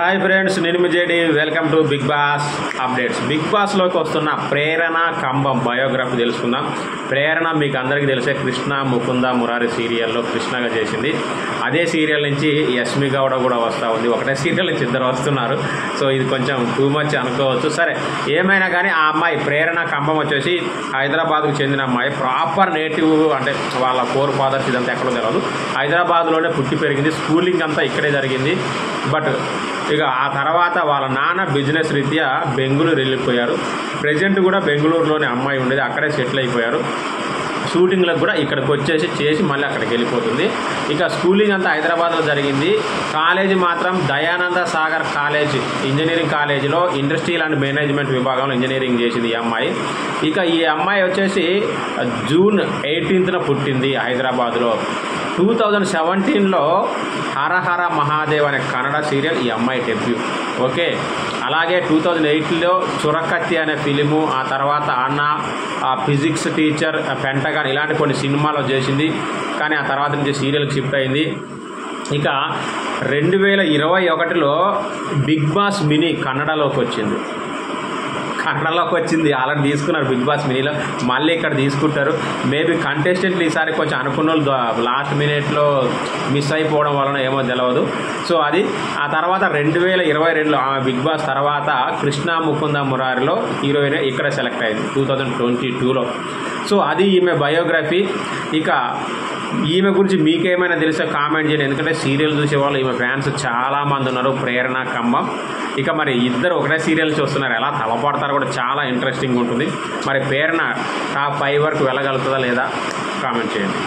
Hi friends, నేను మీ J D. Welcome to Bigg Boss updates. Bigg బాస్లోకి వస్తున్న ప్రేరణ కంబం బయోగ్రఫీ తెలుసుకుందాం. ప్రేరణ మీకు అందరికీ తెలిసే కృష్ణ ముకుంద మురారి సీరియల్లో కృష్ణగా చేసింది. అదే సీరియల్ నుంచి యష్మి గౌడ కూడా వస్తూ ఉంది. ఒకటే సీరియల్ నుంచి ఇద్దరు వస్తున్నారు. సో ఇది కొంచెం టూ మచ్ అనుకోవచ్చు. సరే, ఏమైనా కానీ ఆ అమ్మాయి ప్రేరణ కంబం వచ్చేసి హైదరాబాద్కు చెందిన అమ్మాయి. ప్రాపర్ నేటివ్ అంటే వాళ్ళ ఫోర్ ఫాదర్స్ ఇదంతా ఎక్కడో తెలియదు. హైదరాబాద్లోనే పుట్టి పెరిగింది. స్కూలింగ్ అంతా ఇక్కడే జరిగింది. బట్ ఇక ఆ తర్వాత వాళ్ళ నాన్న బిజినెస్ రీత్యా బెంగళూరు వెళ్ళిపోయారు. ప్రజెంట్ కూడా బెంగళూరులోనే అమ్మాయి ఉండేది, అక్కడే సెటిల్ అయిపోయారు. షూటింగ్లకు కూడా ఇక్కడికి వచ్చేసి చేసి మళ్ళీ అక్కడికి వెళ్ళిపోతుంది. ఇక స్కూలింగ్ అంతా హైదరాబాద్లో జరిగింది. కాలేజీ మాత్రం దయానంద సాగర్ కాలేజ్ ఇంజనీరింగ్ కాలేజీలో ఇండస్ట్రియల్ అండ్ మేనేజ్మెంట్ విభాగంలో ఇంజనీరింగ్ చేసింది ఈ అమ్మాయి. ఇక ఈ అమ్మాయి వచ్చేసి జూన్ 18న పుట్టింది హైదరాబాద్లో. 2017లో హరహర మహాదేవ్ అనే కన్నడ సీరియల్ ఈ అమ్మాయి డెబ్యూ. ఓకే, అలాగే 2008లో చురకత్తి అనే ఫిలిము, ఆ తర్వాత అన్న, ఫిజిక్స్ టీచర్, పెంటగాన్ ఇలాంటి కొన్ని సినిమాలు చేసింది. కానీ ఆ తర్వాత నుంచి సీరియల్కి షిఫ్ట్ అయింది. ఇక 2021లో బిగ్ బాస్ మినీ కన్నడలోకి వచ్చింది. ఆల్రెడీ తీసుకున్నారు బిగ్ బాస్ మినీలో, మళ్ళీ ఇక్కడ తీసుకుంటారు. మేబీ కంటెస్టెంట్లు ఈసారి కొంచెం అనుకున్న వాళ్ళు లాస్ట్ మినిట్లో మిస్ అయిపోవడం వలన ఏమో తెలియదు. సో అది ఆ తర్వాత 2022లో ఆమె బిగ్ బాస్ తర్వాత కృష్ణ ముకుంద మురారిలో హీరోయిన్ ఇక్కడ సెలెక్ట్ అయింది 2022లో. సో అది ఈమె బయోగ్రఫీ. ఇక ఈమె గురించి మీకేమైనా తెలిసే కామెంట్ చేయండి. ఎందుకంటే సీరియల్ చూసేవాళ్ళు ఈమె ఫ్యాన్స్ చాలామంది ఉన్నారు, ప్రేరణ కంబం. ఇక మరి ఇద్దరు ఒకటే సీరియల్ చూస్తున్నారు, ఎలా తలపడతారో కూడా చాలా ఇంట్రెస్టింగ్ ఉంటుంది. మరి ప్రేరణ టాప్ 5 వరకు వెళ్ళగలుగుతుందా లేదా కామెంట్ చేయండి.